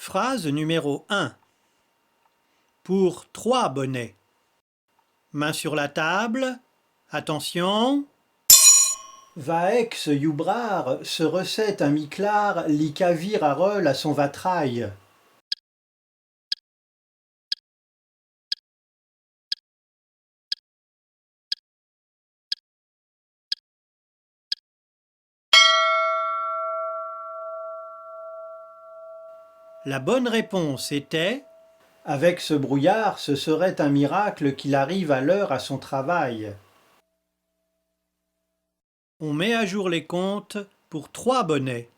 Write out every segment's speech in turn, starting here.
Phrase numéro 1. Pour 3 bonnets. Main sur la table. Attention. Va ex Youbrar se recette un miclar li cavir à reul à son vatraille. La bonne réponse était « Avec ce brouillard, ce serait un miracle qu'il arrive à l'heure à son travail. » On met à jour les comptes pour 3 bonnets.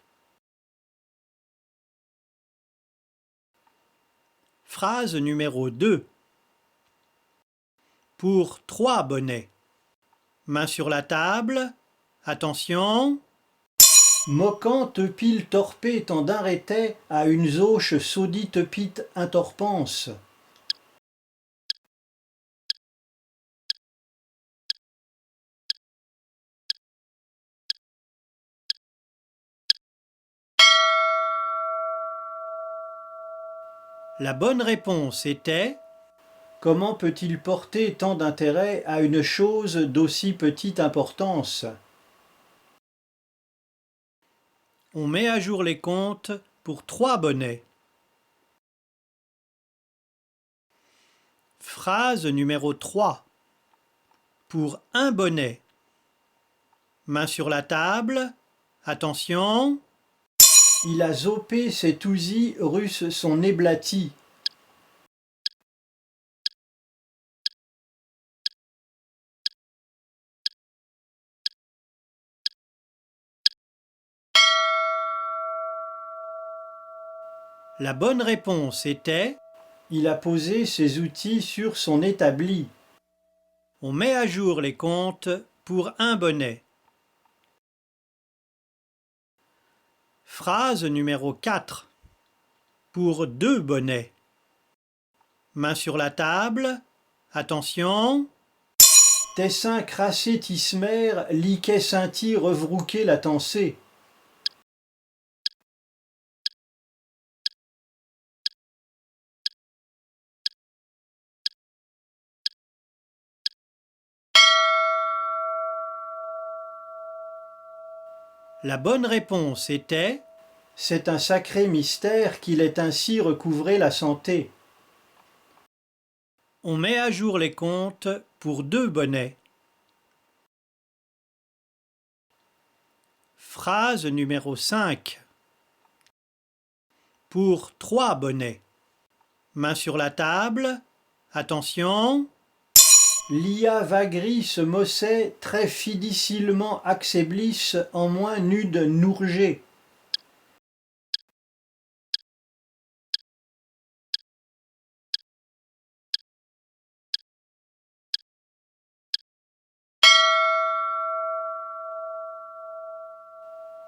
Phrase numéro 2. Pour 3 bonnets. Main sur la table. Attention. Moquant pile torpé tant d'arrêtait à une zauche saudite pite intorpance. La bonne réponse était « Comment peut-il porter tant d'intérêt à une chose d'aussi petite importance ?» On met à jour les comptes pour 3 bonnets. Phrase numéro 3. Pour 1 bonnet. Main sur la table. Attention. Il a zopé ses tousis russe son éblati. La bonne réponse était « Il a posé ses outils sur son établi ». On met à jour les comptes pour 1 bonnet. Phrase numéro 4. Pour 2 bonnets. Main sur la table. Attention. Tessin crassé tismer, liquet scinti revrouqué la tensée. La bonne réponse était « C'est un sacré mystère qu'il ait ainsi recouvré la santé ». On met à jour les comptes pour 2 bonnets. Phrase numéro 5. Pour 3 bonnets. Main sur la table. Attention. L'ia vagri se mossait très fidissilement accéblis en moins nude nourgé.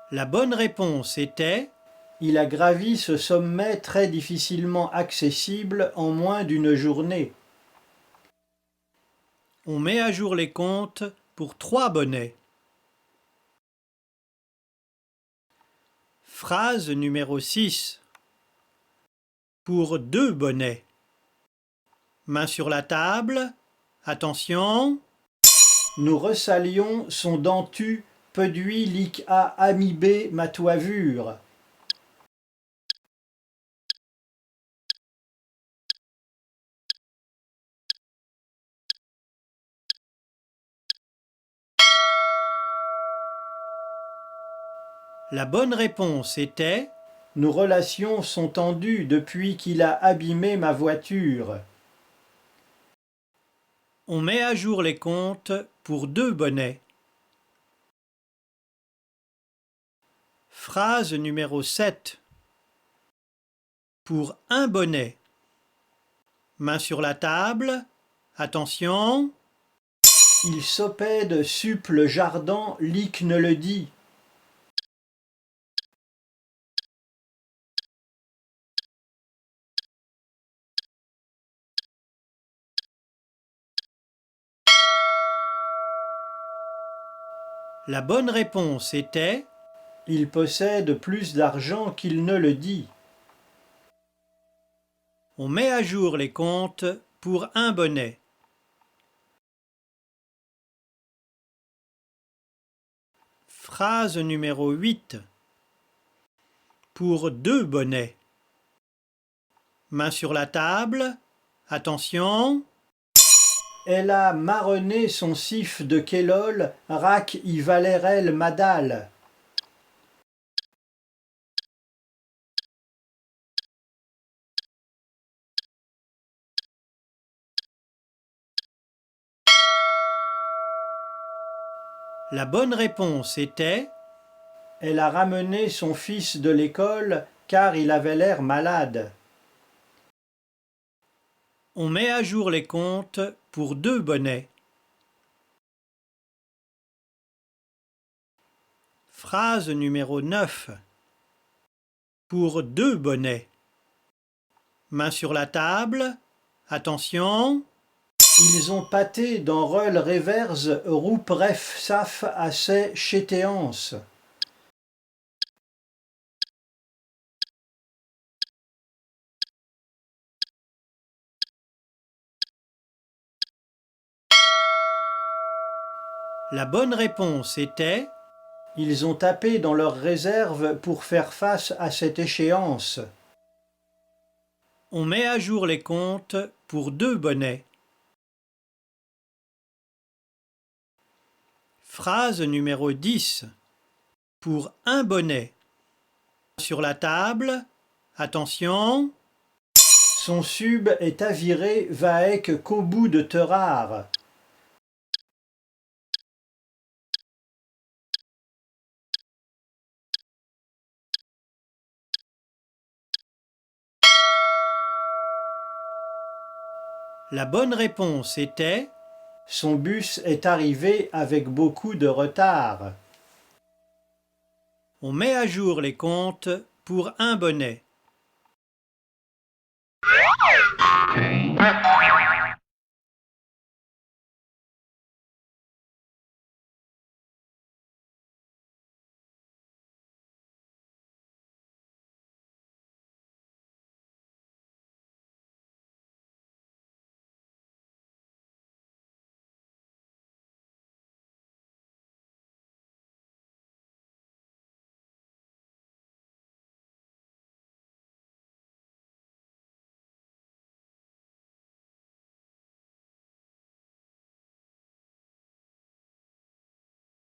La bonne réponse était « Il a gravi ce sommet très difficilement accessible en moins d'une journée ». On met à jour les comptes pour 3 bonnets. Phrase numéro 6. Pour 2 bonnets. Main sur la table. Attention. Nous ressalions son dentu peduit lic a amibé ma toivure. La bonne réponse était « Nos relations sont tendues depuis qu'il a abîmé ma voiture ». On met à jour les comptes pour 2 bonnets. Phrase numéro 7. Pour 1 bonnet. Main sur la table. Attention. Il s'opède sup le jardin, lic ne le dit. La bonne réponse était « Il possède plus d'argent qu'il ne le dit ». On met à jour les comptes pour un bonnet. Phrase numéro 8. Pour 2 bonnets. Main sur la table. Attention. Elle a marronné son sif de Kellol, rac y valérel madal. La bonne réponse était « Elle a ramené son fils de l'école car il avait l'air malade ». On met à jour les comptes pour 2 bonnets. Phrase numéro 9. Pour 2 bonnets. Main sur la table. Attention. Ils ont pâté dans Reul Revers roupref saf assez chétéance. La bonne réponse était « Ils ont tapé dans leurs réserves pour faire face à cette échéance ». On met à jour les comptes pour 2 bonnets. Phrase numéro 10. Pour 1 bonnet. Sur la table. Attention. Son sub est aviré vaec qu'au bout de terrare. La bonne réponse était « Son bus est arrivé avec beaucoup de retard ». On met à jour les comptes pour 1 bonnet.